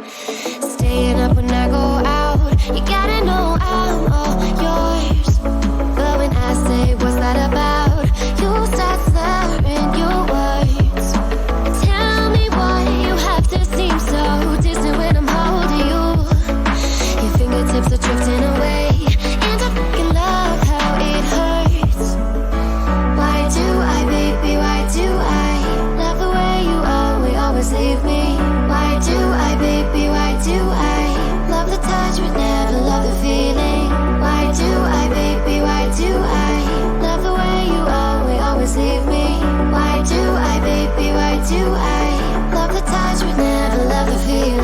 Staying up when I go out, you gotta know I'm all yours. But when I say what's that about, you start slurring your words. Tell me why you have to seem so distant when I'm holding you. Your fingertips are drifting away, and I fucking love how it hurts. Why do I, baby, why do I love the way you always leave me? Why do I, baby, why do I love the touch but never love the feeling? Why do I, baby, why do I love the way you always leave me? Why do I, baby, why do I love the touch but never love the feeling?